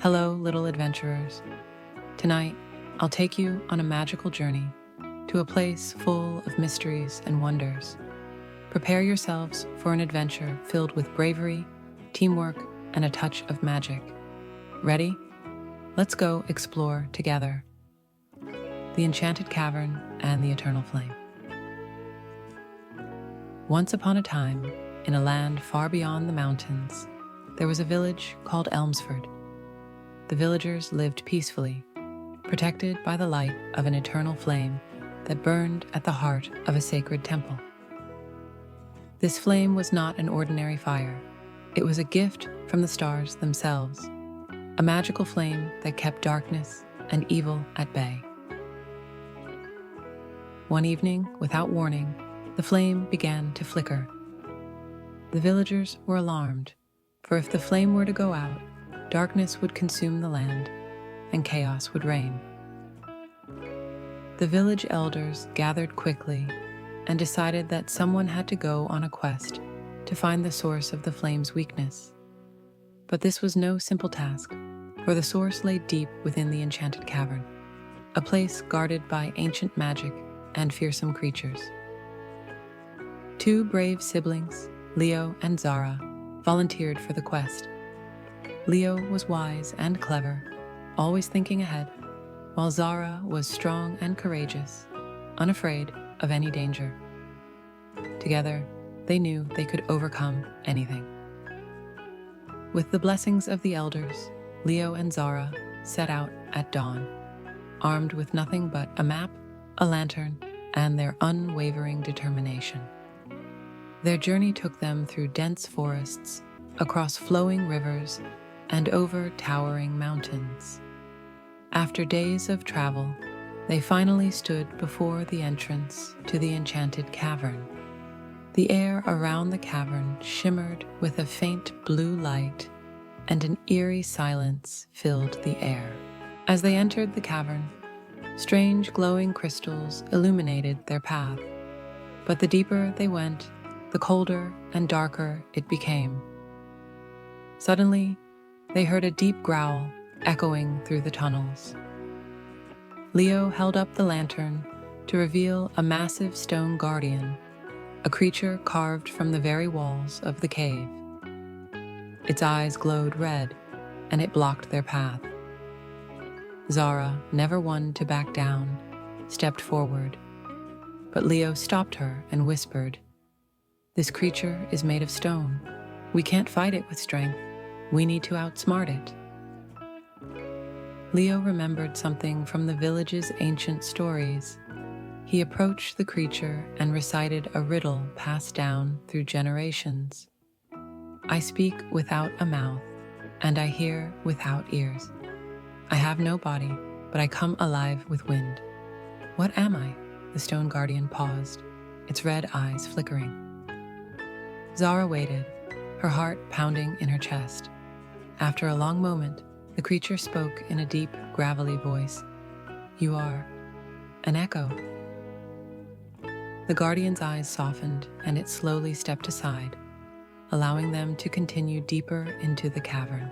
Hello, little adventurers. Tonight, I'll take you on a magical journey to a place full of mysteries and wonders. Prepare yourselves for an adventure filled with bravery, teamwork, and a touch of magic. Ready? Let's go explore together. The Enchanted Cavern and the Eternal Flame. Once upon a time, in a land far beyond the mountains, there was a village called Elmsford. The villagers lived peacefully, protected by the light of an eternal flame that burned at the heart of a sacred temple. This flame was not an ordinary fire. It was a gift from the stars themselves, a magical flame that kept darkness and evil at bay. One evening, without warning, the flame began to flicker. The villagers were alarmed, for if the flame were to go out, darkness would consume the land, and chaos would reign. The village elders gathered quickly and decided that someone had to go on a quest to find the source of the flame's weakness. But this was no simple task, for the source lay deep within the Enchanted Cavern, a place guarded by ancient magic and fearsome creatures. Two brave siblings, Leo and Zara, volunteered for the quest. Leo was wise and clever, always thinking ahead, while Zara was strong and courageous, unafraid of any danger. Together, they knew they could overcome anything. With the blessings of the elders, Leo and Zara set out at dawn, armed with nothing but a map, a lantern, and their unwavering determination. Their journey took them through dense forests, across flowing rivers, and over towering mountains. After days of travel, they finally stood before the entrance to the Enchanted Cavern. The air around the cavern shimmered with a faint blue light, and an eerie silence filled the air. As they entered the cavern, strange glowing crystals illuminated their path, but the deeper they went, the colder and darker it became. Suddenly, they heard a deep growl echoing through the tunnels. Leo held up the lantern to reveal a massive stone guardian, a creature carved from the very walls of the cave. Its eyes glowed red, and it blocked their path. Zara, never one to back down, stepped forward, but Leo stopped her and whispered, "This creature is made of stone. We can't fight it with strength. We need to outsmart it." Leo remembered something from the village's ancient stories. He approached the creature and recited a riddle passed down through generations. "I speak without a mouth, and I hear without ears. I have no body, but I come alive with wind. What am I?" The stone guardian paused, its red eyes flickering. Zara waited, her heart pounding in her chest. After a long moment, the creature spoke in a deep, gravelly voice. "You are an echo." The guardian's eyes softened, and it slowly stepped aside, allowing them to continue deeper into the cavern.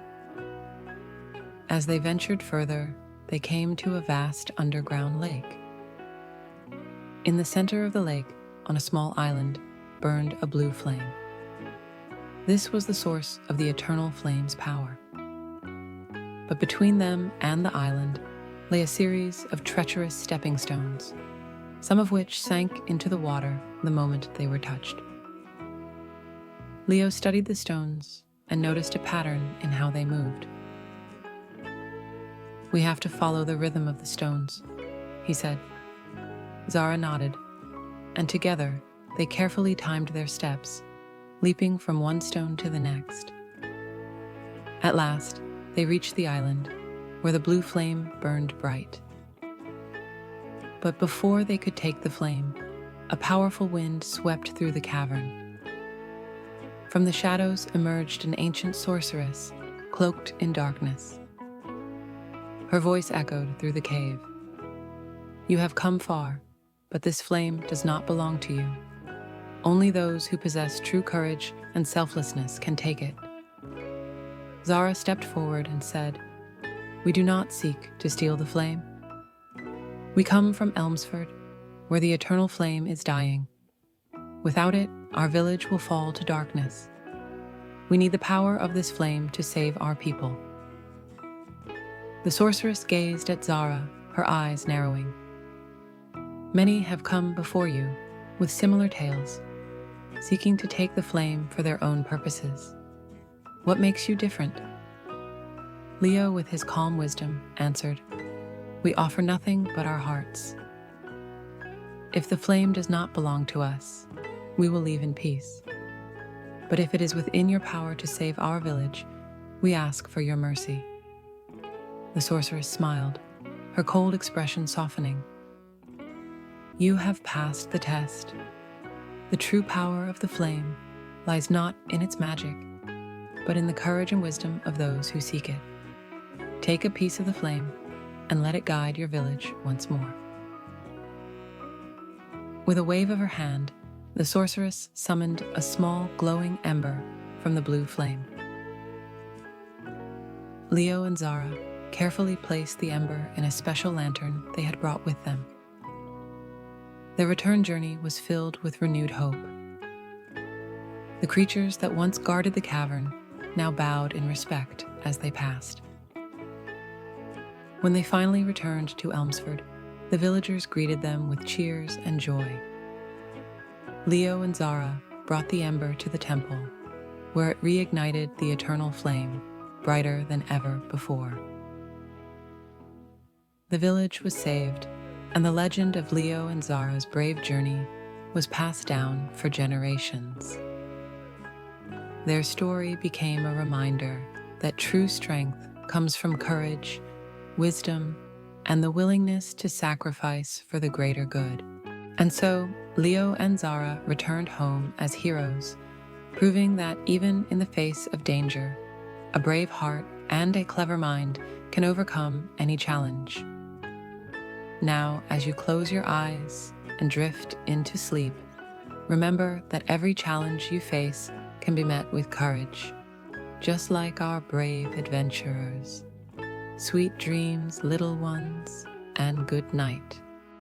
As they ventured further, they came to a vast underground lake. In the center of the lake, on a small island, burned a blue flame. This was the source of the eternal flame's power. But between them and the island lay a series of treacherous stepping stones, some of which sank into the water the moment they were touched. Leo studied the stones and noticed a pattern in how they moved. "We have to follow the rhythm of the stones," he said. Zara nodded, and together they carefully timed their steps, leaping from one stone to the next. At last, they reached the island, where the blue flame burned bright. But before they could take the flame, a powerful wind swept through the cavern. From the shadows emerged an ancient sorceress, cloaked in darkness. Her voice echoed through the cave. "You have come far, but this flame does not belong to you. Only those who possess true courage and selflessness can take it." Zara stepped forward and said, we do not seek to steal the flame. We come from Elmsford, where the eternal flame is dying. Without it, our village will fall to darkness. We need the power of this flame to save our people. The sorceress gazed at Zara, her eyes narrowing. Many have come before you with similar tales, seeking to take the flame for their own purposes. What makes you different? Leo, with his calm wisdom, answered, "We offer nothing but our hearts. If the flame does not belong to us, we will leave in peace. But if it is within your power to save our village, we ask for your mercy." The sorceress smiled, her cold expression softening. "You have passed the test. The true power of the flame lies not in its magic, but in the courage and wisdom of those who seek it. Take a piece of the flame and let it guide your village once more." With a wave of her hand, the sorceress summoned a small glowing ember from the blue flame. Leo and Zara carefully placed the ember in a special lantern they had brought with them. Their return journey was filled with renewed hope. The creatures that once guarded the cavern now bowed in respect as they passed. When they finally returned to Elmsford, the villagers greeted them with cheers and joy. Leo and Zara brought the ember to the temple, where it reignited the eternal flame, brighter than ever before. The village was saved, and the legend of Leo and Zara's brave journey was passed down for generations. Their story became a reminder that true strength comes from courage, wisdom, and the willingness to sacrifice for the greater good. And so, Leo and Zara returned home as heroes, proving that even in the face of danger, a brave heart and a clever mind can overcome any challenge. Now, as you close your eyes and drift into sleep, remember that every challenge you face can be met with courage, just like our brave adventurers. Sweet dreams, little ones, and good night.